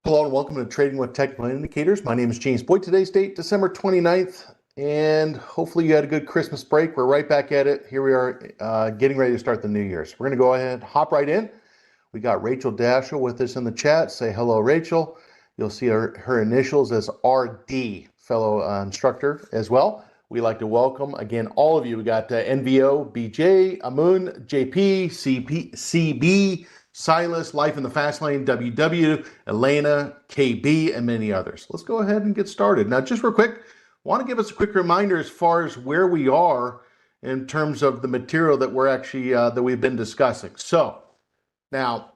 Hello and welcome to Trading with Technical Indicators. My name is James Boyd. Today's date, December 29th, and hopefully you had a good Christmas break. We're right back at it. Here we are getting ready to start the new year. So we're going to go ahead and hop right in. We got Rachel Dashel with us in the chat. Say hello, Rachel. You'll see her initials as RD, fellow instructor as well. We like to welcome, again, all of you. We got NVO, BJ, Amun, JP, CB, Silas, Life in the Fast Lane, WW, Elena, KB, and many others. Let's go ahead and get started. Now, just real quick, want to give us a quick reminder as far as where we are in terms of the material that we're actually, that we've been discussing. So, now,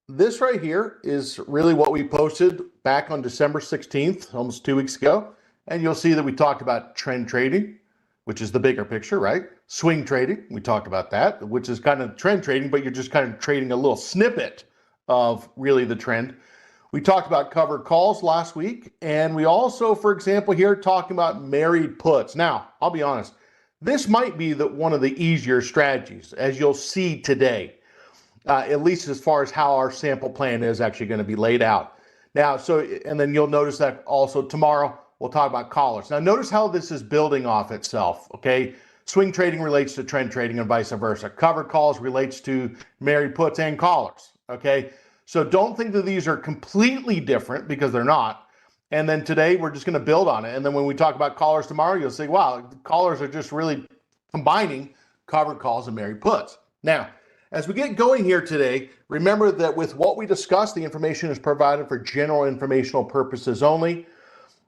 this right here is really what we posted back on December 16th, almost 2 weeks ago. And you'll see that we talked about trend trading, which is the bigger picture, right? Swing trading, we talked about that, which is kind of trend trading, but you're just kind of trading a little snippet of really the trend. We talked about covered calls last week, and we also, for example, here talking about married puts. Now, I'll be honest, this might be one of the easier strategies, as you'll see today, at least as far as how our sample plan is actually going to be laid out. Now, and then you'll notice that also tomorrow, we'll talk about callers. Now, notice how this is building off itself, okay? Swing trading relates to trend trading and vice versa. Covered calls relates to married puts and callers, okay? So don't think that these are completely different, because they're not. And then today, we're just going to build on it. And then when we talk about callers tomorrow, you'll say, wow, callers are just really combining covered calls and married puts. Now, as we get going here today, remember that with what we discussed, the information is provided for general informational purposes only.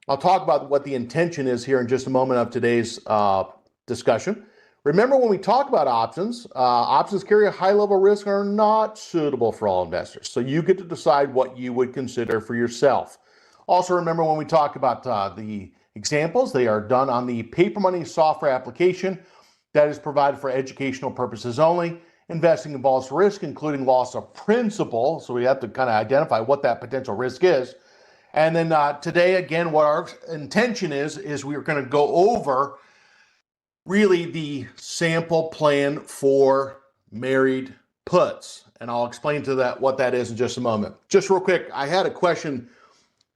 I'll talk about what the intention is here in just a moment of today's discussion. Remember, when we talk about options, options carry a high level of risk and are not suitable for all investors. So you get to decide what you would consider for yourself. Also, remember when we talk about the examples, they are done on the paper money software application that is provided for educational purposes only. Investing involves risk, including loss of principal. So we have to kind of identify what that potential risk is. And then today, again, what our intention is we're going to go over really the sample plan for married puts. And I'll explain to that what that is in just a moment. Just real quick, I had a question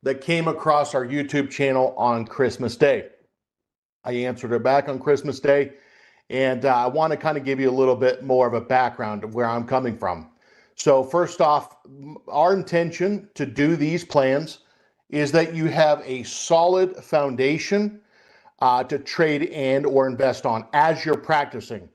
that came across our YouTube channel on Christmas Day. I answered it back on Christmas Day. And I want to kind of give you a little bit more of a background of where I'm coming from. So first off, our intention to do these plans is that you have a solid foundation to trade and or invest on as you're practicing.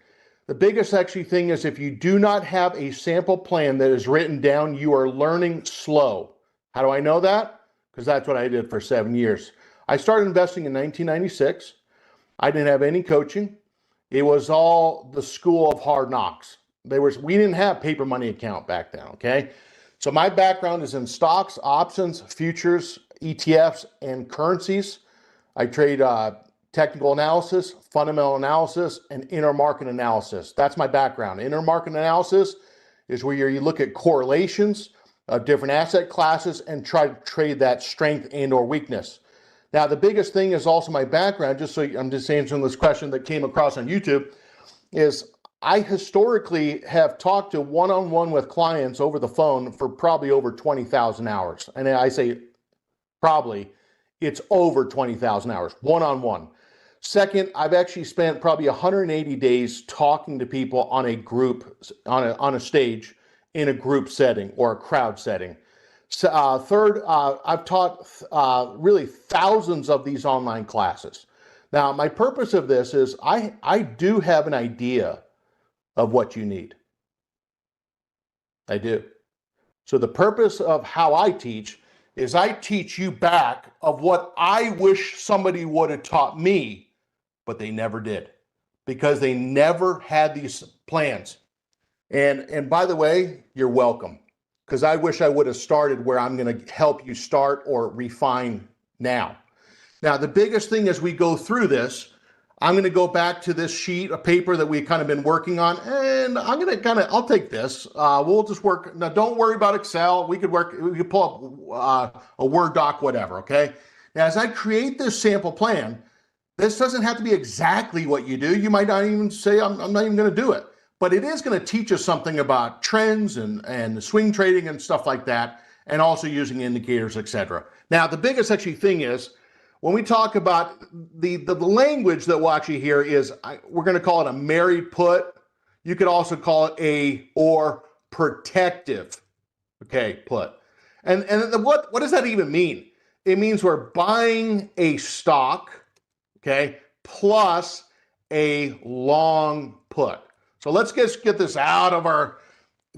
The biggest actually thing is if you do not have a sample plan that is written down, you are learning slow. How do I know that? Because that's what I did for 7 years. I started investing in 1996. I didn't have any coaching. It was all the school of hard knocks. We didn't have paper money account back then, okay? So my background is in stocks, options, futures, ETFs, and currencies. I trade technical analysis, fundamental analysis, and intermarket analysis. That's my background. Intermarket analysis is where you look at correlations of different asset classes and try to trade that strength and or weakness. Now, the biggest thing is also my background, just so I'm just answering this question that came across on YouTube, is I historically have talked to one-on-one with clients over the phone for probably over 20,000 hours. And I say probably, it's over 20,000 hours, one-on-one. Second, I've actually spent probably 180 days talking to people on a group, on a stage in a group setting or a crowd setting. Third, I've taught really thousands of these online classes. Now, my purpose of this is I do have an idea of what you need. I do. So the purpose of how I teach is I teach you back of what I wish somebody would have taught me, but they never did because they never had these plans. And by the way, you're welcome. Because I wish I would have started where I'm going to help you start or refine now. Now, the biggest thing as we go through this, I'm going to go back to this sheet of paper that we've kind of been working on, and I'm going to I'll take this. We'll just work. Now, don't worry about Excel. We could pull up a Word doc, whatever, okay? Now, as I create this sample plan, this doesn't have to be exactly what you do. You might not even say, I'm not even going to do it. But it is going to teach us something about trends and swing trading and stuff like that. and also using indicators, etc. Now, the biggest actually thing is when we talk about the language that we'll actually hear is we're going to call it a married put. You could also call it or protective, okay, put. And what does that even mean? It means we're buying a stock, okay, plus a long put. So let's get this out of our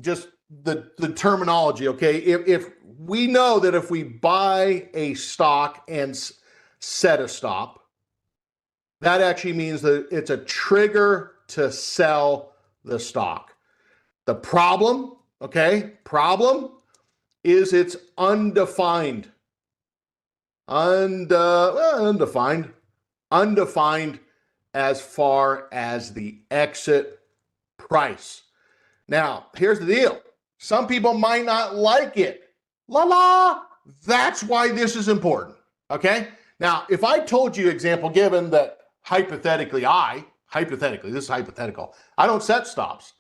just the terminology, okay? If we know that if we buy a stock and set a stop, that actually means that it's a trigger to sell the stock. The problem, okay, is it's undefined. Undefined as far as the exit price. Now, here's the deal. Some people might not like it. That's why this is important, okay? Now, if I told you, example given, that hypothetically, this is hypothetical, I don't set stops.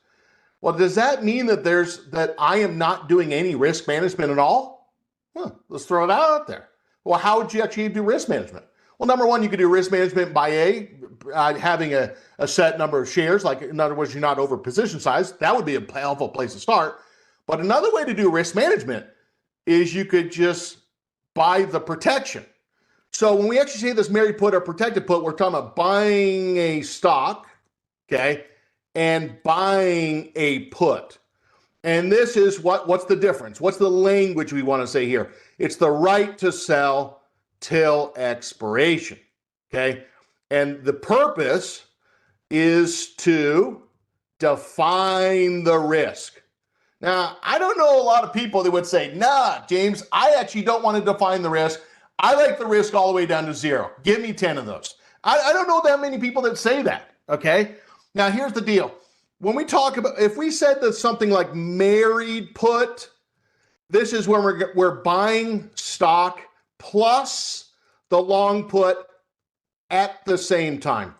Well, does that mean that I am not doing any risk management at all? Let's throw that out there. Well, how would you actually do risk management? Well, number one, you could do risk management by having a set number of shares. Like, in other words, you're not over position size. That would be a helpful place to start. But another way to do risk management is you could just buy the protection. So when we actually say this married put or protected put, we're talking about buying a stock, okay, and buying a put. And this is what's the difference? What's the language we want to say here? It's the right to sell till expiration, okay? And the purpose is to define the risk. Now, I don't know a lot of people that would say, nah, James, I actually don't want to define the risk. I like the risk all the way down to zero. Give me 10 of those. I don't know that many people that say that, okay? Now, here's the deal. When we talk about, if we said that something like married put, this is when we're buying stock plus the long put at the same time,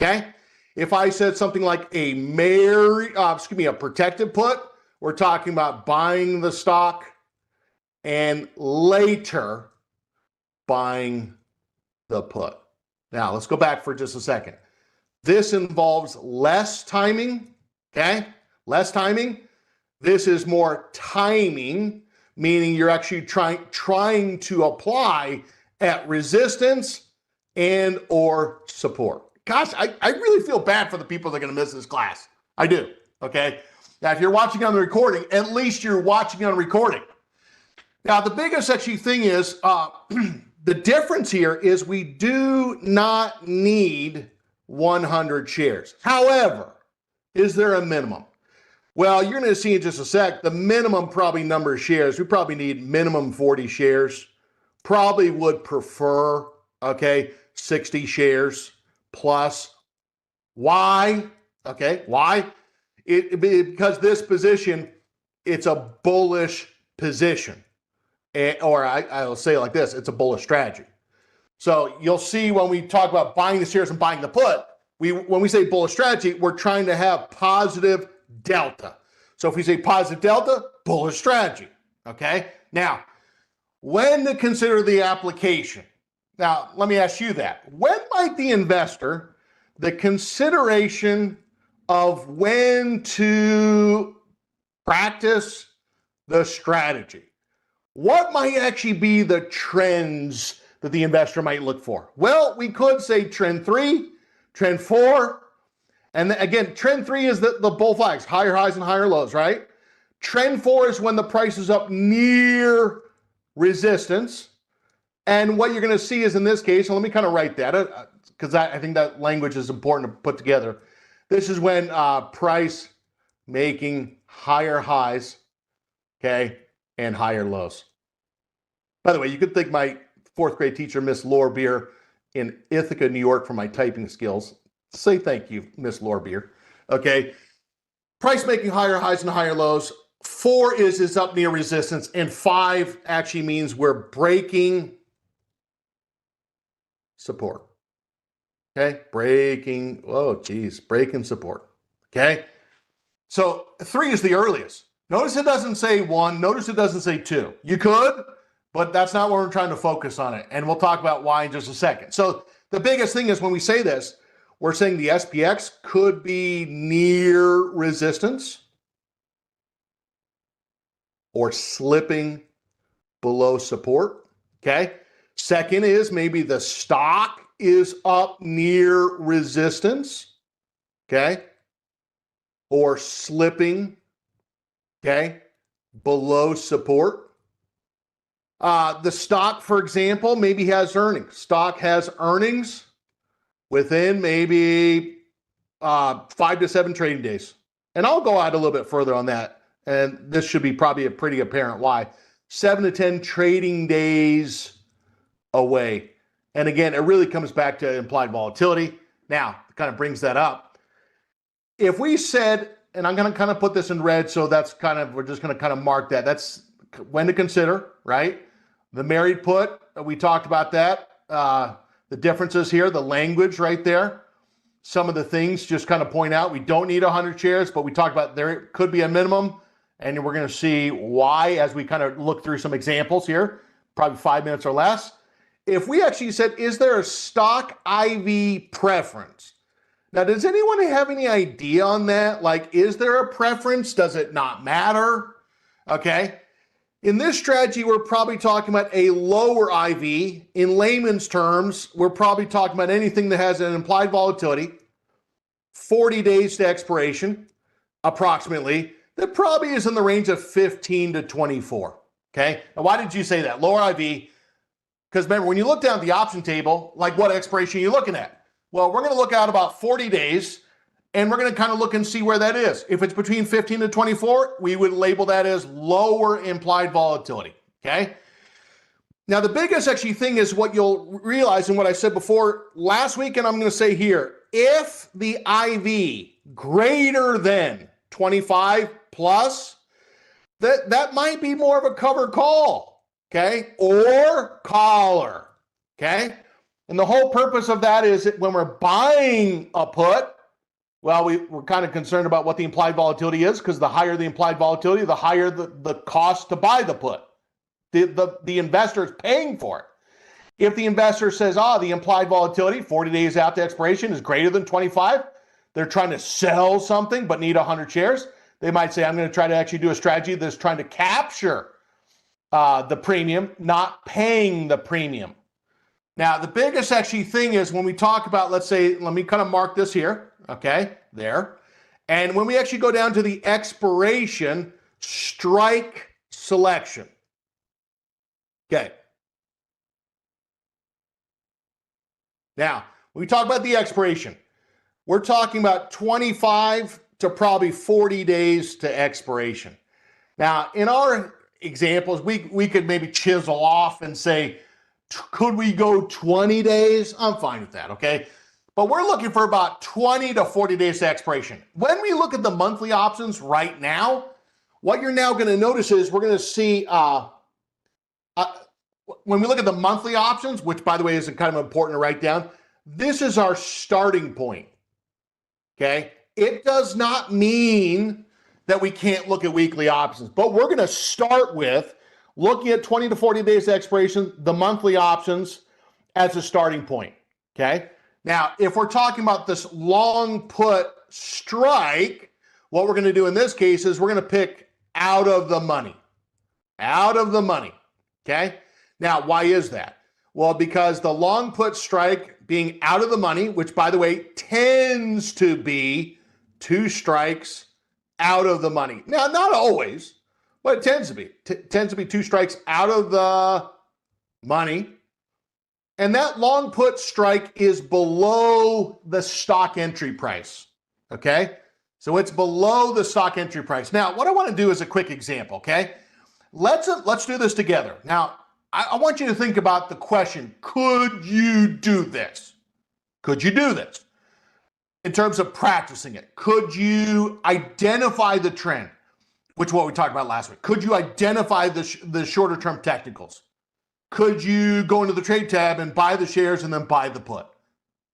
okay? If I said something like a protected put, we're talking about buying the stock and later buying the put. Now, let's go back for just a second. This involves less timing, okay? Less timing. This is more timing, meaning you're actually trying to apply at resistance and or support. Gosh, I really feel bad for the people that are going to miss this class. I do, okay? Now, if you're watching on the recording, at least you're watching on recording. Now, the biggest actually thing is, the difference here is we do not need 100 shares. However, is there a minimum? Well, you're going to see in just a sec, the minimum probably number of shares, we probably need minimum 40 shares. Probably would prefer, okay, 60 shares plus. Why? Okay, why? Because this position, it's a bullish position. Or I'll say it like this, it's a bullish strategy. So you'll see when we talk about buying the shares and buying the put, when we say bullish strategy, we're trying to have positive delta. So if we say positive delta, bullish strategy, okay? Now, when to consider the application? Now, let me ask you that. When might the investor, the consideration of when to practice the strategy, what might actually be the trends that the investor might look for? Well, we could say trend 3, trend 4, and again, trend 3 is the bull flags, higher highs and higher lows, right? Trend 4 is when the price is up near resistance. And what you're going to see is in this case, and let me kind of write that because I think that language is important to put together. This is when price making higher highs, okay, and higher lows. By the way, you could thank my 4th grade teacher, Miss Lorbeer, in Ithaca, New York, for my typing skills. Say thank you, Miss Lorbeer. Okay, price making higher highs and higher lows. 4 is up near resistance, and 5 actually means we're breaking support. Okay, breaking support. Okay, so 3 is the earliest. Notice it doesn't say 1. Notice it doesn't say 2. You could, but that's not where we're trying to focus on it. And we'll talk about why in just a second. So the biggest thing is when we say this, we're saying the SPX could be near resistance or slipping below support. Okay. Second is maybe the stock is up near resistance. Okay. Or slipping, okay, below support. The stock, for example, maybe has earnings. Stock has earnings within maybe 5 to 7 trading days. And I'll go out a little bit further on that. And this should be probably a pretty apparent why. 7 to 10 trading days away. And again, it really comes back to implied volatility. Now, it kind of brings that up. If we said, and I'm going to kind of put this in red, so that's kind of, we're just going to kind of mark that. That's when to consider, right? The married put, we talked about that. The differences here, the language right there. Some of the things just kind of point out, we don't need 100 shares, but we talked about there could be a minimum, and we're going to see why as we kind of look through some examples here, probably 5 minutes or less. If we actually said, is there a stock IV preference? Now, does anyone have any idea on that? Like, is there a preference? Does it not matter? Okay. In this strategy, we're probably talking about a lower IV. In layman's terms, we're probably talking about anything that has an implied volatility, 40 days to expiration, approximately, that probably is in the range of 15 to 24. Okay. Now, why did you say that? Lower IV. Because remember, when you look down at the option table, like what expiration are you looking at? Well, we're going to look out about 40 days, and we're going to kind of look and see where that is. If it's between 15 to 24, we would label that as lower implied volatility, okay? Now, the biggest actually thing is what you'll realize and what I said before last week, and I'm going to say here, if the IV greater than 25 plus, that might be more of a covered call, okay? Or collar, okay? And the whole purpose of that is that when we're buying a put, well, we're kind of concerned about what the implied volatility is, because the higher the implied volatility, the higher the cost to buy the put. The investor is paying for it. If the investor says, the implied volatility 40 days after expiration is greater than 25, they're trying to sell something but need 100 shares, they might say, I'm going to try to actually do a strategy that's trying to capture the premium, not paying the premium. Now, the biggest actually thing is when we talk about, let's say, let me kind of mark this here, okay, there. And when we actually go down to the expiration, strike selection. Okay. Now, when we talk about the expiration, we're talking about 25 to probably 40 days to expiration. Now, in our examples, we could maybe chisel off and say, could we go 20 days? I'm fine with that, okay? But we're looking for about 20 to 40 days to expiration. When we look at the monthly options right now, what you're now going to notice is we're going to see, when we look at the monthly options, which by the way is kind of important to write down, this is our starting point, okay? It does not mean that we can't look at weekly options, but we're going to start with looking at 20 to 40 days to expiration, the monthly options as a starting point, okay? Now, if we're talking about this long put strike, what we're going to do in this case is we're going to pick out of the money, okay? Now, why is that? Well, because the long put strike being out of the money, which by the way, tends to be 2 strikes out of the money. Now, not always, but it tends to be. Tends to be 2 strikes out of the money. And that long put strike is below the stock entry price, okay? So it's below the stock entry price. Now, what I want to do is a quick example, okay? Let's do this together. Now, I want you to think about the question, could you do this? Could you do this? In terms of practicing it, could you identify the trend? Which is what we talked about last week. Could you identify the shorter term technicals? Could you go into the trade tab and buy the shares and then buy the put?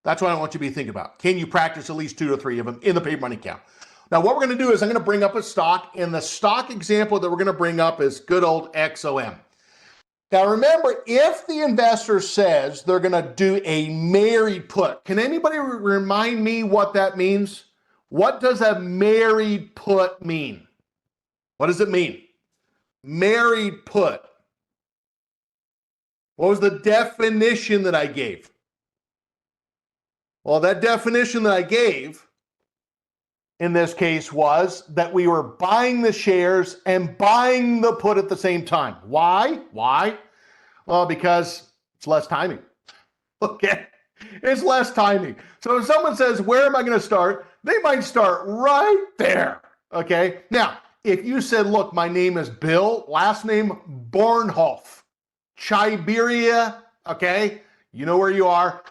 That's what I want you to be thinking about. Can you practice at least 2 to 3 of them in the paper money account? Now, what we're going to do is I'm going to bring up a stock, and the stock example that we're going to bring up is good old XOM. Now, remember, if the investor says they're going to do a married put, can anybody remind me what that means? What does a married put mean? What does it mean? Married put. What was the definition that I gave? Well, that definition that I gave in this case was that we were buying the shares and buying the put at the same time. Why? Why? Well, because it's less timing. Okay? It's less timing. So if someone says, where am I going to start? They might start right there. Okay? Now, if you said, look, my name is Bill, last name Bornhof, Chiberia, okay? You know where you are.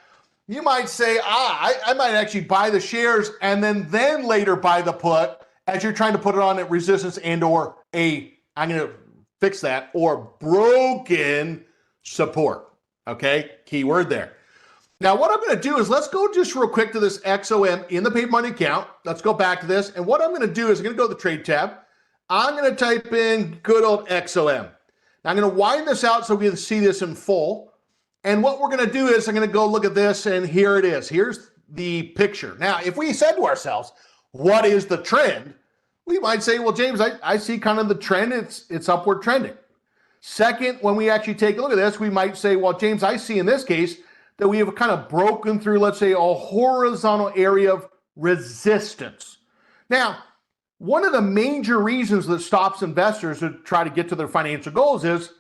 You might say, I might actually buy the shares and then later buy the put as you're trying to put it on at resistance and or I'm going to fix that, or broken support. Okay, keyword there. Now what I'm going to do is let's go just real quick to this XOM in the paper money account. Let's go back to this. And what I'm going to do is I'm going to go to the trade tab. I'm going to type in good old XOM. Now I'm going to widen this out so we can see this in full. And what we're going to do is I'm going to go look at this, and here it is. Here's the picture. Now, if we said to ourselves, what is the trend? We might say, well, James, I see kind of the trend. It's upward trending. Second, when we actually take a look at this, we might say, well, James, I see in this case that we have kind of broken through, let's say, a horizontal area of resistance. Now, one of the major reasons that stops investors to try to get to their financial goals is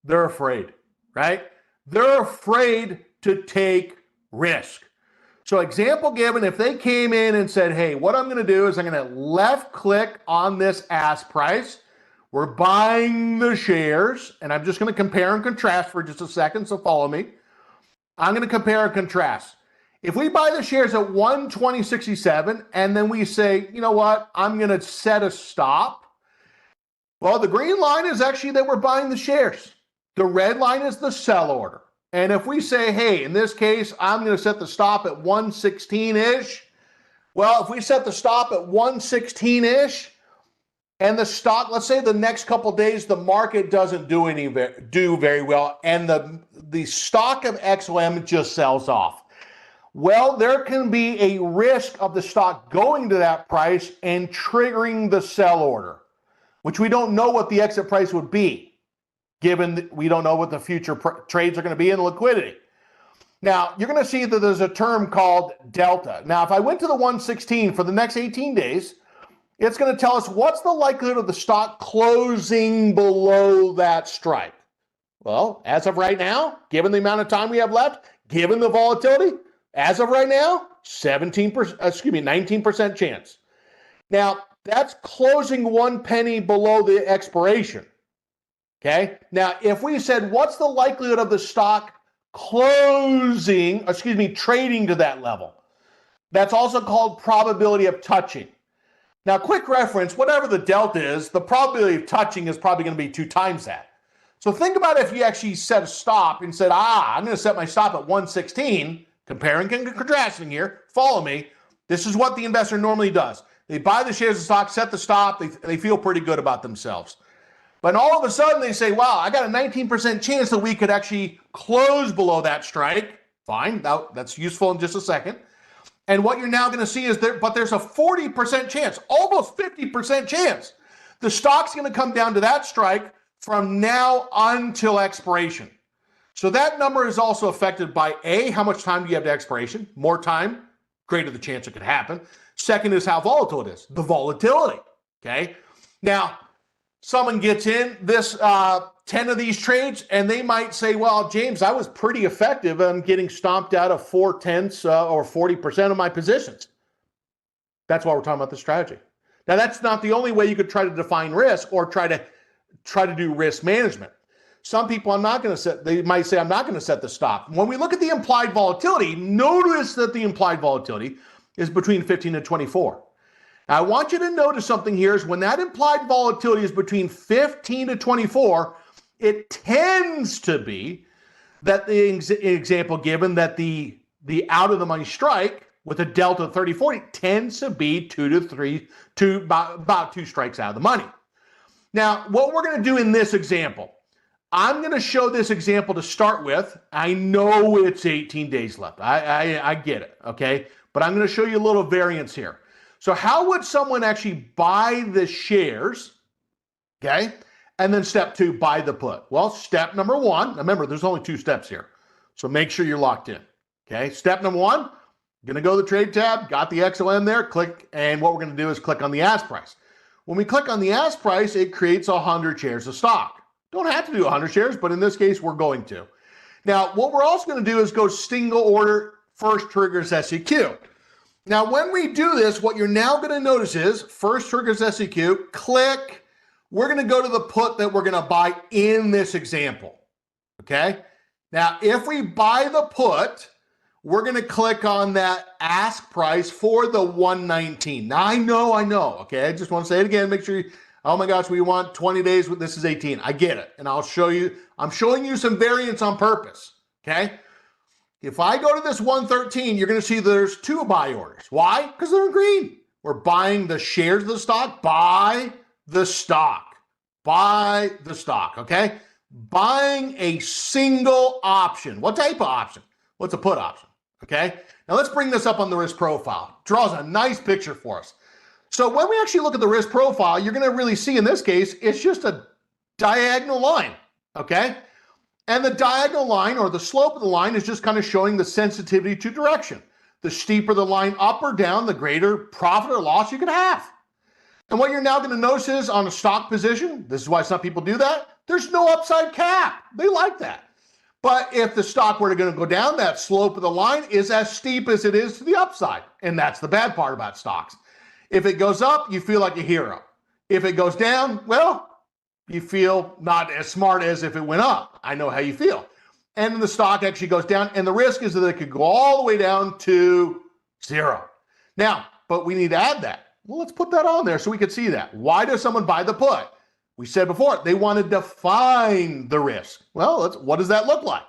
they're afraid, right? They're afraid to take risk. So example given, if they came in and said, hey, what I'm going to do is I'm going to left click on this ask price. We're buying the shares, and I'm just going to compare and contrast for just a second, so follow me. I'm going to compare and contrast. If we buy the shares at 120.67 and then we say, you know what, I'm going to set a stop. Well, the green line is actually that we're buying the shares. The red line is the sell order. And if we say, hey, in this case, I'm going to set the stop at 116-ish. Well, if we set the stop at 116-ish and the stock, let's say the next couple of days, the market doesn't do very well and the stock of XOM just sells off. Well, there can be a risk of the stock going to that price and triggering the sell order, which we don't know what the exit price would be, given that we don't know what the future trades are going to be in liquidity. Now, you're going to see that there's a term called delta. Now, if I went to the 116 for the next 18 days, it's going to tell us what's the likelihood of the stock closing below that strike. Well, as of right now, given the amount of time we have left, given the volatility, as of right now, 19% chance. Now, that's closing 1 penny below the expiration. Okay. Now, if we said, what's the likelihood of the stock trading to that level? That's also called probability of touching. Now, quick reference, whatever the delta is, the probability of touching is probably going to be 2 times that. So think about if you actually set a stop and said, I'm going to set my stop at 116, comparing and contrasting here, follow me. This is what the investor normally does. They buy the shares of stock, set the stop, they feel pretty good about themselves. But all of a sudden they say, wow, I got a 19% chance that we could actually close below that strike. Fine, that's useful in just a second. And what you're now going to see is there's a 40% chance, almost 50% chance, the stock's going to come down to that strike from now until expiration. So that number is also affected by A, how much time do you have to expiration? More time, greater the chance it could happen. Second is how volatile it is, the volatility, okay? Now, someone gets in this 10 of these trades and they might say, well, James, I was pretty effective in getting stomped out of 4/10 or 40% of my positions. That's why we're talking about the strategy. Now, that's not the only way you could try to define risk or try to do risk management. Some people they might say, I'm not going to set the stop. When we look at the implied volatility, notice that the implied volatility is between 15 and 24. Now, I want you to notice something here is when that implied volatility is between 15 to 24, it tends to be that the example given that the out of the money strike, with a delta of 30-40 tends to be about two strikes out of the money. Now, what we're going to do in this example, I'm going to show this example to start with. I know it's 18 days left. I get it, okay? But I'm going to show you a little variance here. So how would someone actually buy the shares, okay? And then step two, buy the put. Well, step number one, remember, there's only two steps here. So make sure you're locked in, okay? Step number one, going to go to the trade tab, got the XOM there, click, and what we're going to do is click on the ask price. When we click on the ask price, it creates 100 shares of stock. Don't have to do 100 shares, but in this case, we're going to. Now, what we're also going to do is go single order, first triggers SEQ. Now, when we do this, what you're now going to notice is first triggers SEQ, click, we're going to go to the put that we're going to buy in this example, okay? Now, if we buy the put, we're going to click on that ask price for the 119. Now, I know, okay? I just want to say it again, make sure you, oh my gosh, we want 20 days, this is 18. I get it, and I'll show you, I'm showing you some variance on purpose, okay? If I go to this 113, you're going to see there's two buy orders. Why? Because they're in green. We're buying the shares of the stock, buy the stock, okay? Buying a single option. What type of option? What's a put option, okay? Now let's bring this up on the risk profile. Draws a nice picture for us. So when we actually look at the risk profile, you're going to really see in this case, it's just a diagonal line, okay? And the diagonal line or the slope of the line is just kind of showing the sensitivity to direction. The steeper the line up or down, the greater profit or loss you can have. And what you're now going to notice is on a stock position, this is why some people do that, there's no upside cap. They like that. But if the stock were to go down, that slope of the line is as steep as it is to the upside. And that's the bad part about stocks. If it goes up, you feel like a hero. If it goes down, well, you feel not as smart as if it went up. I know how you feel. And the stock actually goes down, and the risk is that it could go all the way down to zero. Now, but we need to add that. Well, let's put that on there so we can see that. Why does someone buy the put? We said before, they want to define the risk. Well, what does that look like?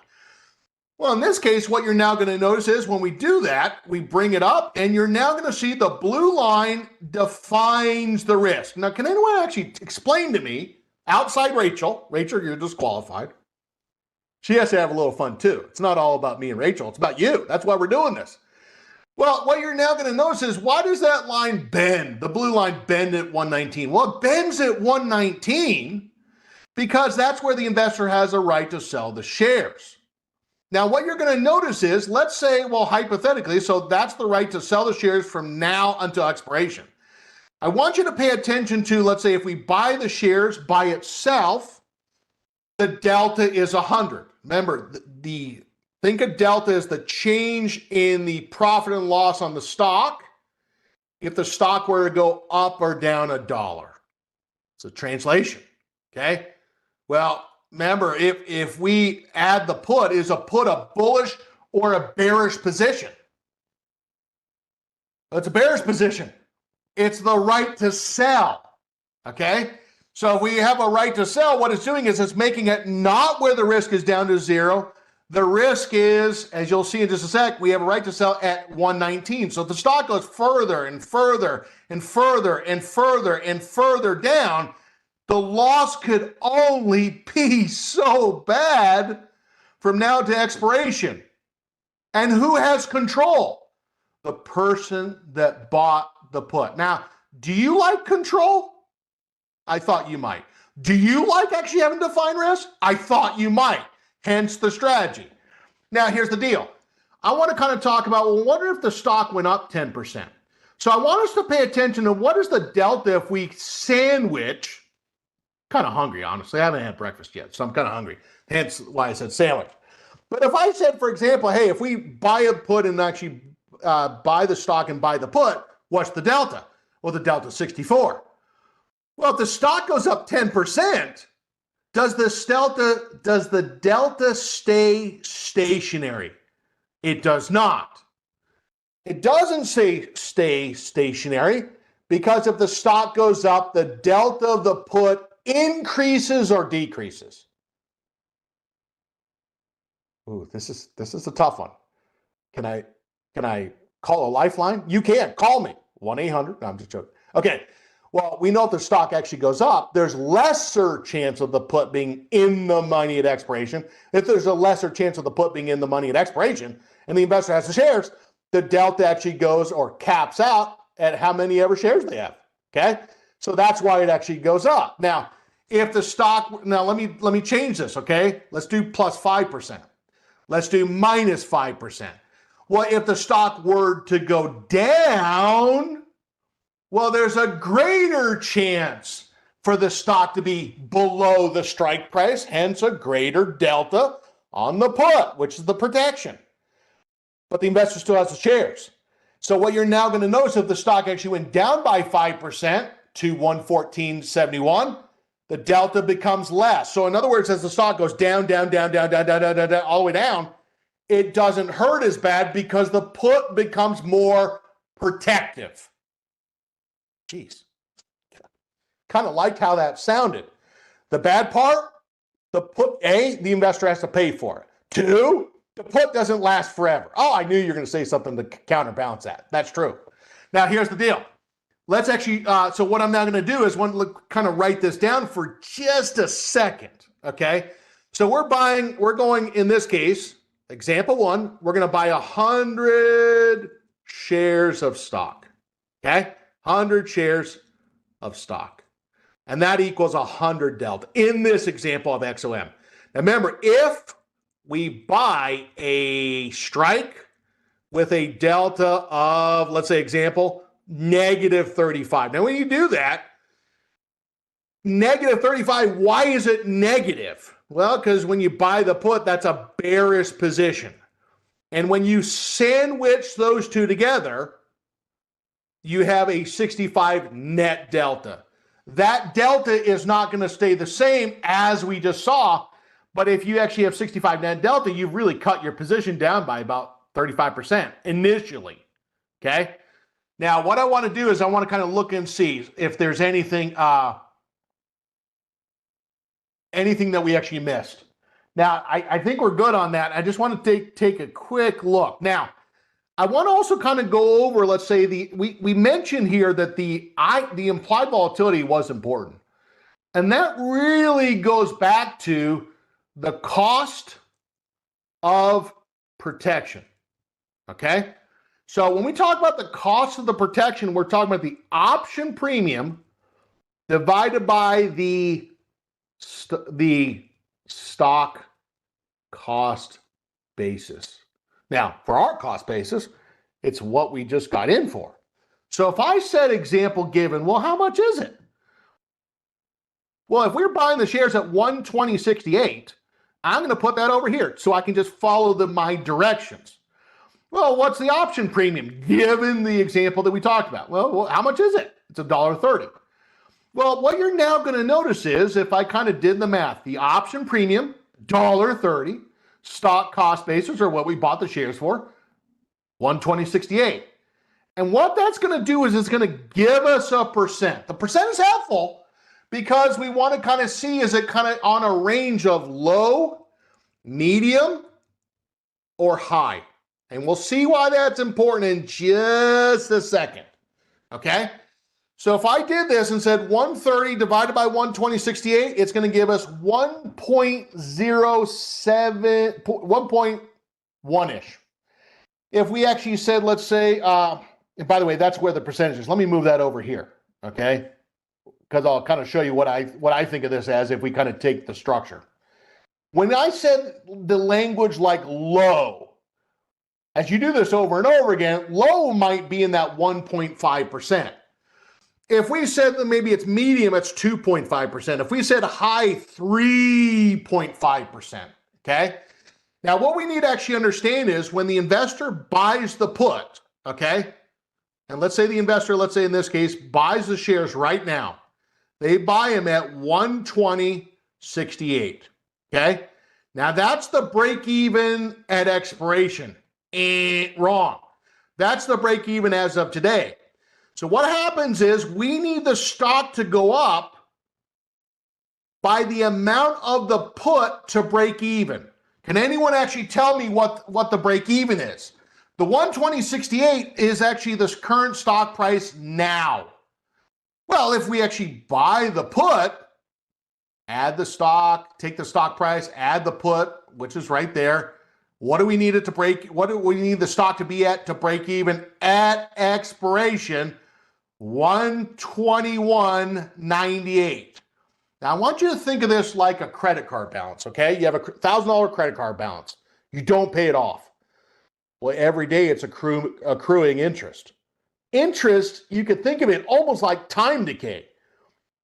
Well, in this case, what you're now going to notice is when we do that, we bring it up, and you're now going to see the blue line defines the risk. Now, can anyone actually explain to me, outside Rachel, you're disqualified. She has to have a little fun too. It's not all about me and Rachel. It's about you. That's why we're doing this. Well, what you're now going to notice is why does that line bend, the blue line bend at 119? Well, it bends at 119 because that's where the investor has a right to sell the shares. Now, what you're going to notice is, let's say, well, hypothetically, so that's the right to sell the shares from now until expiration. I want you to pay attention to, let's say, if we buy the shares by itself, the delta is 100. Remember, think of delta as the change in the profit and loss on the stock if the stock were to go up or down $1. It's a translation, okay? Well, remember, if we add the put, is a put a bullish or a bearish position? It's a bearish position. It's the right to sell, okay? So if we have a right to sell, what it's doing is it's making it not where the risk is down to zero. The risk is, as you'll see in just a sec, we have a right to sell at 119. So if the stock goes further and further and further and further and further down, the loss could only be so bad from now to expiration. And who has control? The person that bought the put. Now, do you like control? I thought you might. Do you like actually having defined risk? I thought you might. Hence the strategy. Now, here's the deal. I want to kind of talk about, well, what if the stock went up 10%? So I want us to pay attention to what is the delta if we sandwich. Kind of hungry, honestly. I haven't had breakfast yet, so I'm kind of hungry. Hence why I said sandwich. But if I said, for example, hey, if we buy a put and actually buy the stock and buy the put, what's the delta? Well, the delta is 64. Well, if the stock goes up 10%, does the delta stay stationary? It does not. It doesn't say stay stationary because if the stock goes up, the delta of the put increases or decreases. Ooh, this is a tough one. Can I call a lifeline? You can. Call me. 1-800. No, I'm just joking. Okay. Well, we know if the stock actually goes up, there's lesser chance of the put being in the money at expiration. If there's a lesser chance of the put being in the money at expiration and the investor has the shares, the delta actually goes or caps out at how many ever shares they have. Okay? So that's why it actually goes up. Now, if the stock, now let me change this, okay? Let's do plus 5%. Let's do minus 5%. Well, if the stock were to go down, well, there's a greater chance for the stock to be below the strike price, hence a greater delta on the put, which is the protection. But the investor still has the shares. So what you're now going to notice, if the stock actually went down by 5% to 114.71, the delta becomes less. So in other words, as the stock goes down, all the way down, it doesn't hurt as bad because the put becomes more protective. Jeez. Kind of liked how that sounded. The bad part, the put, the investor has to pay for it. 2, the put doesn't last forever. Oh, I knew you were going to say something to counterbalance that. That's true. Now, here's the deal. Let's actually, so what I'm now going to do is kind of write this down for just a second, okay? So we're going, in this case, example 1, we're going to buy 100 shares of stock, okay? 100 shares of stock. And that equals 100 delta in this example of XOM. Now remember, if we buy a strike with a delta of, let's say example, negative 35. Now when you do that, negative 35, why is it negative? Well, because when you buy the put, that's a bearish position. And when you sandwich those two together, you have a 65 net delta. That delta is not going to stay the same as we just saw, but if you actually have 65 net delta, you've really cut your position down by about 35% initially, okay? Now, what I want to do is I want to kind of look and see if there's anything that we actually missed. Now, I think we're good on that. I just want to take a quick look. Now, I want to also kind of go over, let's say, we mentioned here that the implied volatility was important. And that really goes back to the cost of protection, okay? So when we talk about the cost of the protection, we're talking about the option premium divided by the stock cost basis. Now, for our cost basis, it's what we just got in for. So if I said example given, well, how much is it? Well, if we're buying the shares at 120.68, I'm going to put that over here so I can just follow my directions. Well, what's the option premium given the example that we talked about? Well, how much is it? It's $1.30. Well, what you're now going to notice is, if I kind of did the math, the option premium, $1.30, stock cost basis, or what we bought the shares for, 120.68. And what that's going to do is it's going to give us a percent. The percent is helpful because we want to kind of see, is it kind of on a range of low, medium, or high? And we'll see why that's important in just a second, okay? So if I did this and said 130 divided by 120.68, it's going to give us 1.1-ish. If we actually said, let's say, and by the way, that's where the percentage is. Let me move that over here, okay? Because I'll kind of show you what I think of this as if we kind of take the structure. When I said the language like low, as you do this over and over again, low might be in that 1.5%. If we said that maybe it's medium, it's 2.5%. If we said high, 3.5%, okay? Now, what we need to actually understand is when the investor buys the put, okay? And let's say the investor, let's say in this case, buys the shares right now. They buy them at 120.68, okay? Now, that's the break even at expiration. Wrong. That's the break even as of today. So what happens is we need the stock to go up by the amount of the put to break even. Can anyone actually tell me what the break even is? The 120.68 is actually this current stock price now. Well, if we actually buy the put, add the stock, take the stock price, add the put, which is right there. What do we need it to break? What do we need the stock to be at to break even at expiration? 121.98. Now, I want you to think of this like a credit card balance, okay? You have a $1,000 credit card balance. You don't pay it off. Well, every day it's accruing interest. Interest, you could think of it almost like time decay.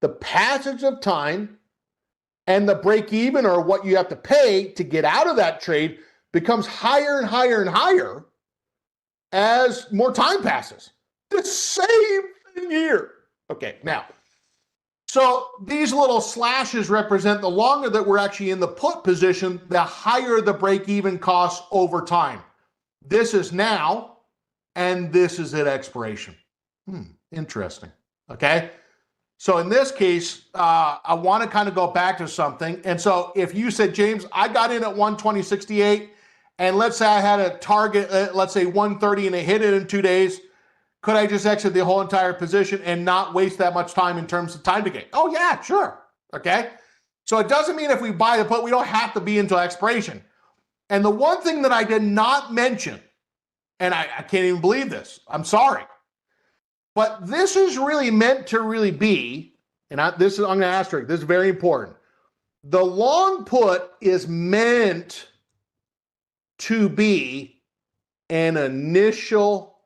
The passage of time and the break even, or what you have to pay to get out of that trade, becomes higher and higher and higher as more time passes. The same thing here. Okay, now, so these little slashes represent the longer that we're actually in the put position, the higher the break even costs over time. This is now, and this is at expiration. Interesting. Okay. So in this case, I want to kind of go back to something. And so if you said, James, I got in at 120.68, and let's say I had a target, let's say 130, and it hit it in 2 days, could I just exit the whole entire position and not waste that much time in terms of time decay? Oh yeah, sure. Okay. So it doesn't mean if we buy the put, we don't have to be until expiration. And the one thing that I did not mention, and I can't even believe this, I'm sorry, but this is really meant to really be, and I'm going to asterisk, this is very important. The long put is meant to be an initial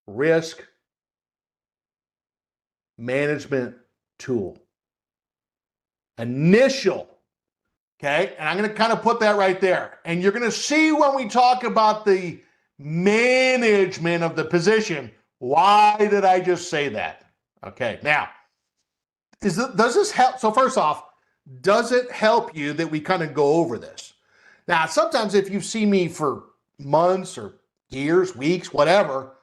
risk management tool. Initial. Okay, and I'm going to kind of put that right there. And you're going to see when we talk about the management of the position, why did I just say that? Okay, now, does this help? So first off, does it help you that we kind of go over this? Now, sometimes if you see me for months or years, weeks, whatever,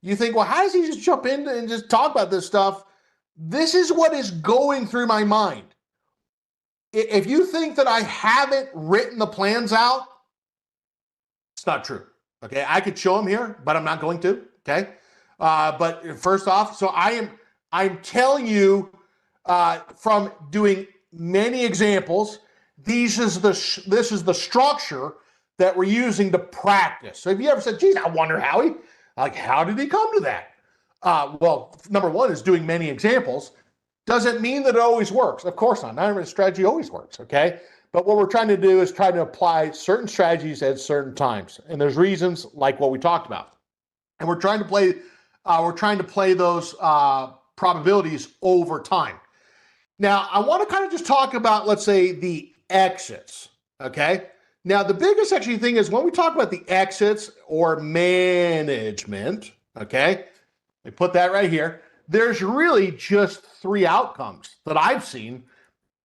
you think, well, how does he just jump in and just talk about this stuff? This is what is going through my mind. If you think that I haven't written the plans out, it's not true. Okay, I could show them here, but I'm not going to. Okay, but first off, so I'm telling you from doing many examples. This is the structure that we're using to practice. So if you ever said, "Geez, I wonder how did he come to that?" Well, number one is doing many examples. Doesn't mean that it always works. Of course not. Not every strategy always works, okay? But what we're trying to do is try to apply certain strategies at certain times. And there's reasons like what we talked about. And we're trying to play those probabilities over time. Now, I want to kind of just talk about, let's say, the exits, okay? Now, the biggest actually thing is when we talk about the exits or management, okay? We put that right here. There's really just three outcomes that I've seen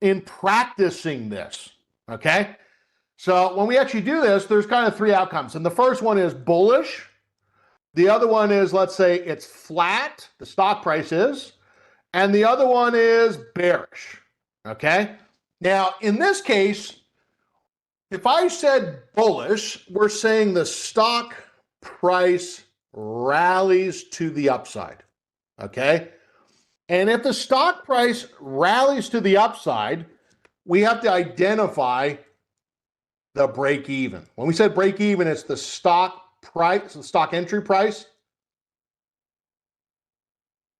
in practicing this, okay? So when we actually do this, there's kind of three outcomes. And the first one is bullish. The other one is, let's say it's flat, the stock price is. And the other one is bearish, okay? Now, in this case, if I said bullish, we're saying the stock price rallies to the upside. Okay. And if the stock price rallies to the upside, we have to identify the break even. When we said break even, it's the stock price, the stock entry price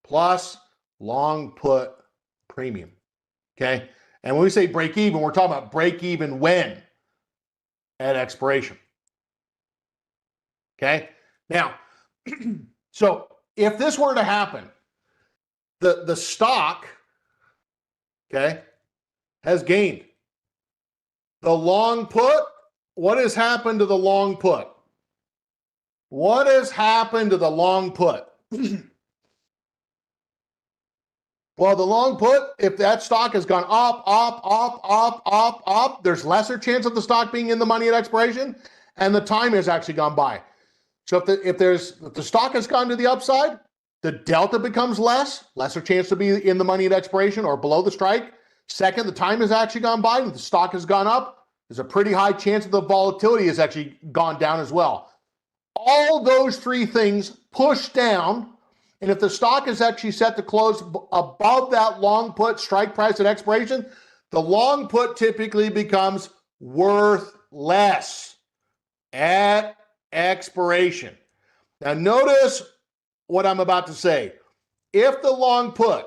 plus long put premium. Okay. And when we say break even, we're talking about break even when? At expiration. Okay. Now, so if this were to happen, the stock, okay, has gained. The long put, what has happened to the long put? What has happened to the long put? Well, the long put, if that stock has gone up, there's lesser chance of the stock being in the money at expiration, and the time has actually gone by. So if the stock has gone to the upside, the delta becomes lesser chance to be in the money at expiration or below the strike. Second, the time has actually gone by and the stock has gone up. There's a pretty high chance that the volatility has actually gone down as well. all those three things push down, and if the stock is actually set to close above that long put strike price at expiration, the long put typically becomes worth less at expiration. Now notice what I'm about to say. If the long put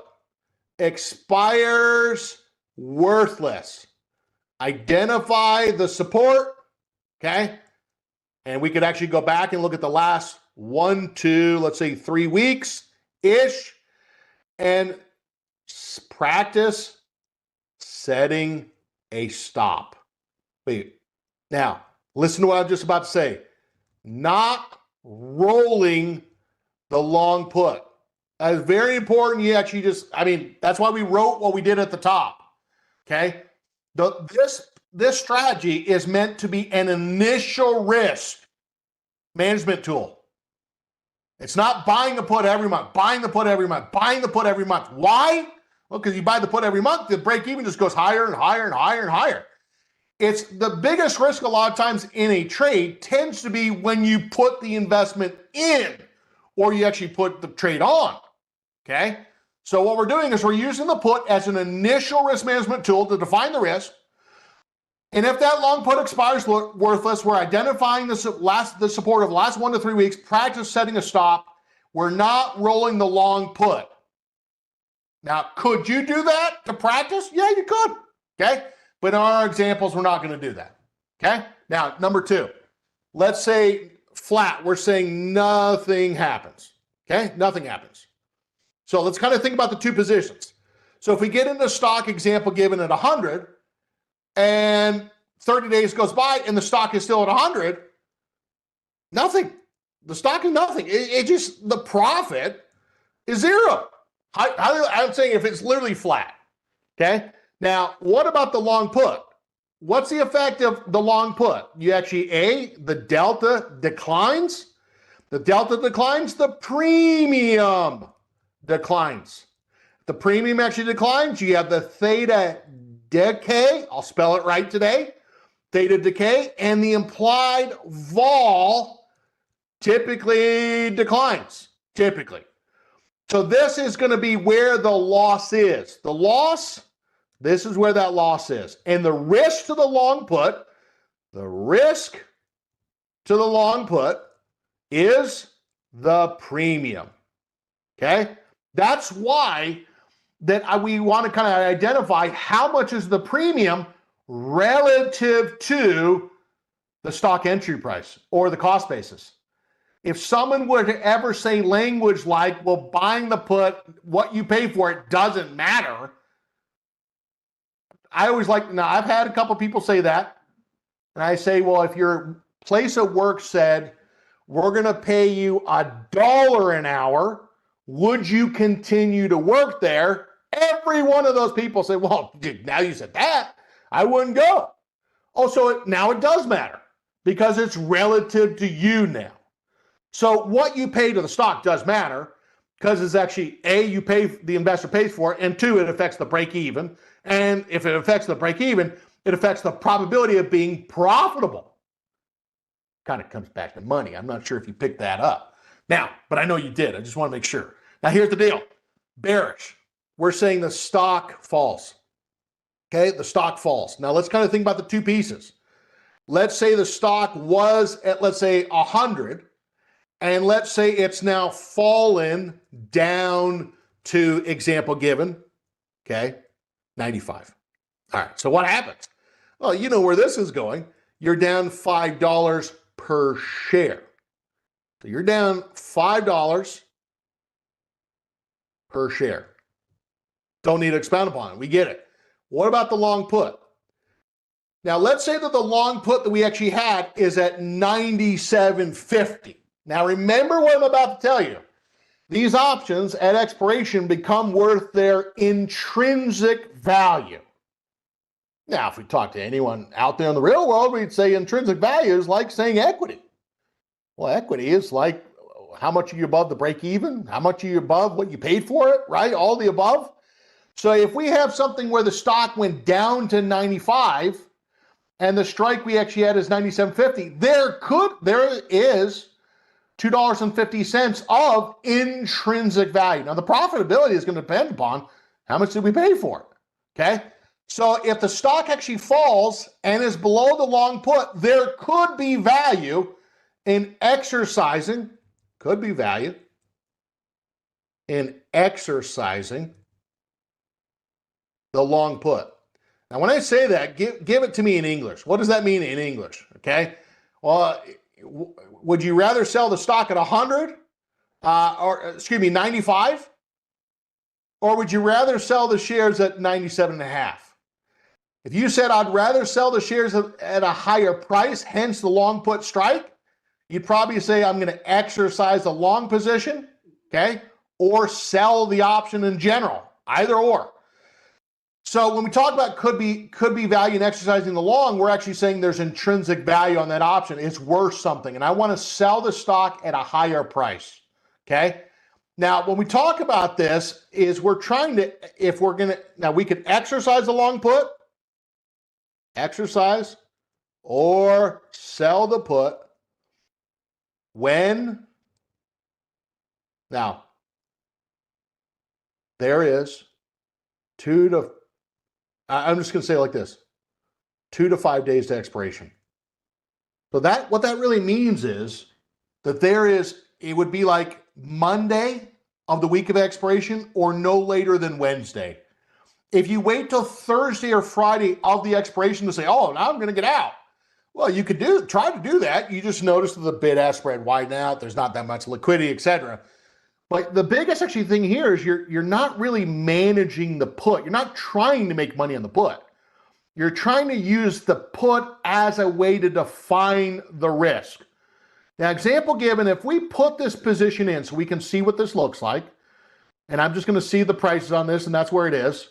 expires worthless, identify the support, okay? And we could actually go back and look at the last 1, 2, let's say 3 weeks-ish, and practice setting a stop. Wait, now, listen to what I'm just about to say. Not rolling the long put. That is very important. You actually that's why we wrote what we did at the top, okay? This strategy is meant to be an initial risk management tool. It's not buying the put every month, buying the put every month, buying the put every month. Why? Well, because you buy the put every month, the break even just goes higher and higher and higher and higher. It's the biggest risk a lot of times in a trade tends to be when you put the investment in or you actually put the trade on, okay? So what we're doing is we're using the put as an initial risk management tool to define the risk. And if that long put expires worthless, we're identifying the support of the last 1 to 3 weeks, practice setting a stop. We're not rolling the long put. Now, could you do that to practice? Yeah, you could, okay? But in our examples, we're not going to do that, okay? Now, number 2, let's say flat. We're saying nothing happens, okay? Nothing happens. So let's kind of think about the two positions. So if we get into stock example given at 100, and 30 days goes by and the stock is still at 100, nothing. The stock is nothing. It just, the profit is zero. I'm saying if it's literally flat, okay? Now, what about the long put? What's the effect of the long put? You actually, the delta declines. The delta declines, the premium declines. The premium actually declines. You have the theta decay, I'll spell it right today, theta decay, and the implied vol typically declines, typically. So this is going to be where the loss is. The loss, this is where that loss is. And the risk to the long put, is the premium, okay? That's why that we want to kind of identify how much is the premium relative to the stock entry price or the cost basis. If someone were to ever say language like, well, buying the put, what you pay for it doesn't matter. I always now I've had a couple people say that. And I say, well, if your place of work said, we're going to pay you $1 an hour, would you continue to work there? Every one of those people say, well, now you said that, I wouldn't go. Oh, so now it does matter because it's relative to you now. So what you pay to the stock does matter because it's actually, A, the investor pays for it, and 2, it affects the break even. And if it affects the break even, it affects the probability of being profitable. Kind of comes back to money. I'm not sure if you picked that up. Now, but I know you did. I just want to make sure. Now, here's the deal. Bearish. We're saying the stock falls. Okay, the stock falls. Now let's kind of think about the two pieces. Let's say the stock was at, let's say, 100, and let's say it's now fallen down to, example given, okay, 95. All right, so what happens? Well, you know where this is going. You're down $5 per share. So you're down $5 per share. Don't need to expound upon it. We get it. What about the long put? Now, let's say that the long put that we actually had is at 97.50. Now, remember what I'm about to tell you. These options at expiration become worth their intrinsic value. Now, if we talk to anyone out there in the real world, we'd say intrinsic value is like saying equity. Well, equity is like how much are you above the break even? How much are you above what you paid for it, right? All the above. So if we have something where the stock went down to 95 and the strike we actually had is 97.50, there is $2.50 of intrinsic value. Now, the profitability is going to depend upon how much did we pay for it, okay? So if the stock actually falls and is below the long put, there could be value in exercising, the long put. Now, when I say that, give it to me in English. What does that mean in English, okay? Well, would you rather sell the stock at 100, 95? Or would you rather sell the shares at 97.5? If you said, I'd rather sell the shares at a higher price, hence the long put strike, you'd probably say, I'm going to exercise the long position, okay? Or sell the option in general, either or. So when we talk about could be value in exercising the long, we're actually saying there's intrinsic value on that option. It's worth something. And I want to sell the stock at a higher price. Okay. Now, when we talk about this is we're trying to, now we could exercise the long put, exercise or sell the put when, now there is I'm just going to say it like this, 2 to 5 days to expiration. So what that really means is that it would be like Monday of the week of expiration or no later than Wednesday. If you wait till Thursday or Friday of the expiration to say, oh, now I'm going to get out. Well, you could try to do that. You just notice that the bid-ask spread widen out. There's not that much liquidity, etc. But the biggest actually thing here is you're not really managing the put. You're not trying to make money on the put. You're trying to use the put as a way to define the risk. Now, example given, if we put this position in so we can see what this looks like, and I'm just going to see the prices on this, and that's where it is.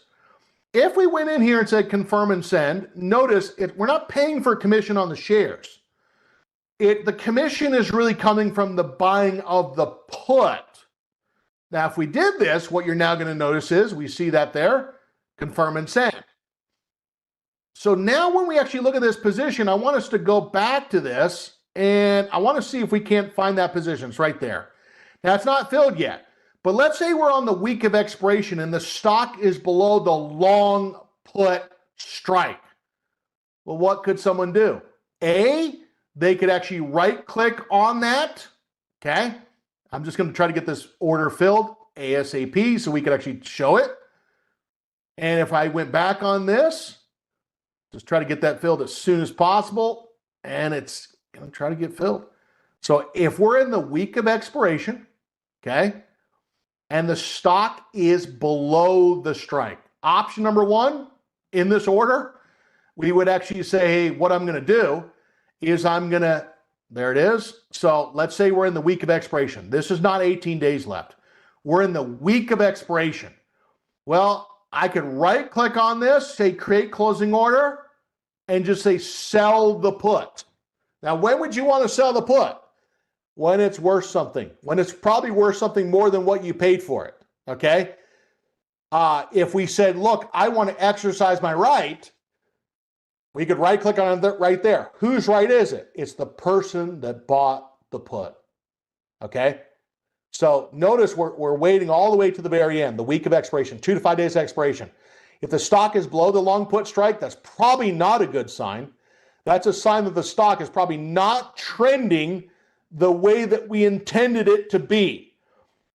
If we went in here and said confirm and send, notice we're not paying for commission on the shares. The commission is really coming from the buying of the put. Now, if we did this, what you're now going to notice is we see that there, confirm and send. So now when we actually look at this position, I want us to go back to this, and I want to see if we can't find that position. It's right there. Now, it's not filled yet, but let's say we're on the week of expiration and the stock is below the long put strike. Well, what could someone do? They could actually right-click on that, okay? I'm just going to try to get this order filled ASAP so we can actually show it. And if I went back on this, just try to get that filled as soon as possible, and it's going to try to get filled. So if we're in the week of expiration, okay, and the stock is below the strike, option number one in this order, we would actually say, hey, what I'm going to do is there it is. So let's say we're in the week of expiration. This is not 18 days left. We're in the week of expiration. Well, I could right click on this, say create closing order, and just say sell the put. Now, when would you want to sell the put? When it's worth something. When it's probably worth something more than what you paid for it. Okay? If we said, look, I want to exercise my right, we could right click on it right there. Whose right is it? It's the person that bought the put. Okay? So notice we're waiting all the way to the very end, the week of expiration, 2 to 5 days expiration. If the stock is below the long put strike, that's probably not a good sign. That's a sign that the stock is probably not trending the way that we intended it to be.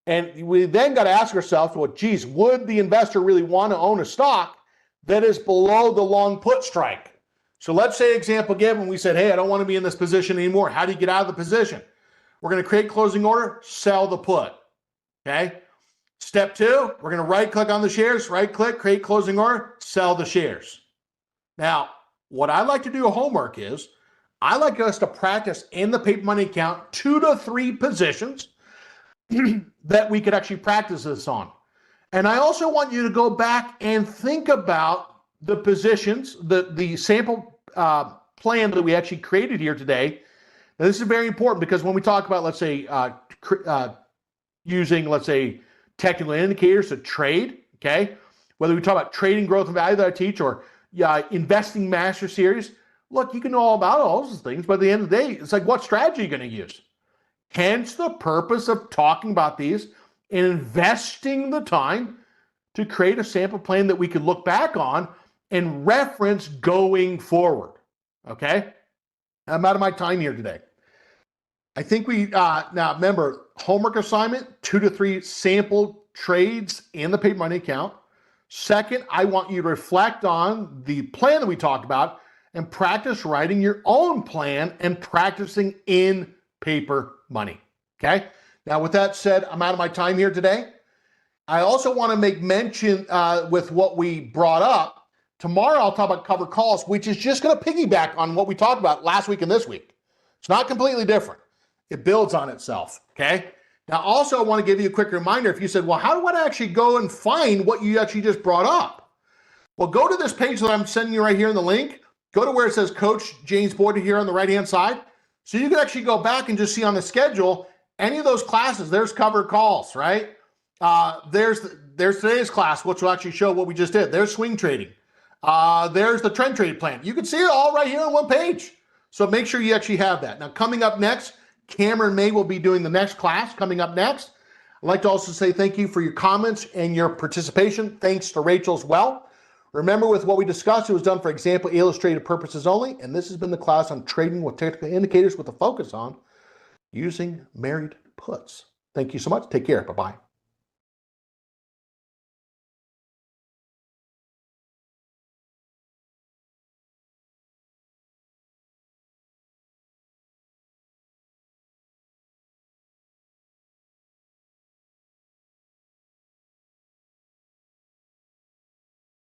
And we then got to ask ourselves, well, geez, would the investor really want to own a stock that is below the long put strike? So let's say, example given, we said, hey, I don't want to be in this position anymore. How do you get out of the position? We're going to create closing order, sell the put. Okay? Step two, we're going to right click on the shares, right click, create closing order, sell the shares. Now, what I like to do homework is, I like us to practice in the paper money account 2 to 3 positions that we could actually practice this on. And I also want you to go back and think about the positions, the sample plan that we actually created here today. Now, this is very important because when we talk about, let's say, using, let's say, technical indicators to trade, okay, whether we talk about trading growth and value that I teach or investing master series, look, you can know all about all those things, but at the end of the day, it's like, what strategy are you going to use? Hence the purpose of talking about these and investing the time to create a sample plan that we could look back on and reference going forward. Okay? I'm out of my time here today. I think now remember, homework assignment, 2 to 3 sample trades in the paper money account. Second, I want you to reflect on the plan that we talked about and practice writing your own plan and practicing in paper money. Okay? Now, with that said, I'm out of my time here today. I also want to make mention with what we brought up. Tomorrow, I'll talk about covered calls, which is just going to piggyback on what we talked about last week and this week. It's not completely different. It builds on itself, okay? Now, also, I want to give you a quick reminder. If you said, well, how do I actually go and find what you actually just brought up? Well, go to this page that I'm sending you right here in the link. Go to where it says Coach James Boyd here on the right-hand side. So you can actually go back and just see on the schedule any of those classes. There's covered calls, right? There's today's class, which will actually show what we just did. There's swing trading. There's the trend trade plan. You can see it all right here on one page. So make sure you actually have that. Now, coming up next, Cameron May will be doing the next class coming up next. I'd like to also say thank you for your comments and your participation. Thanks to Rachel as well. Remember, with what we discussed, it was done for example illustrated purposes only, and this has been the class on trading with technical indicators with a focus on using married puts. Thank you so much. Take care. Bye-bye.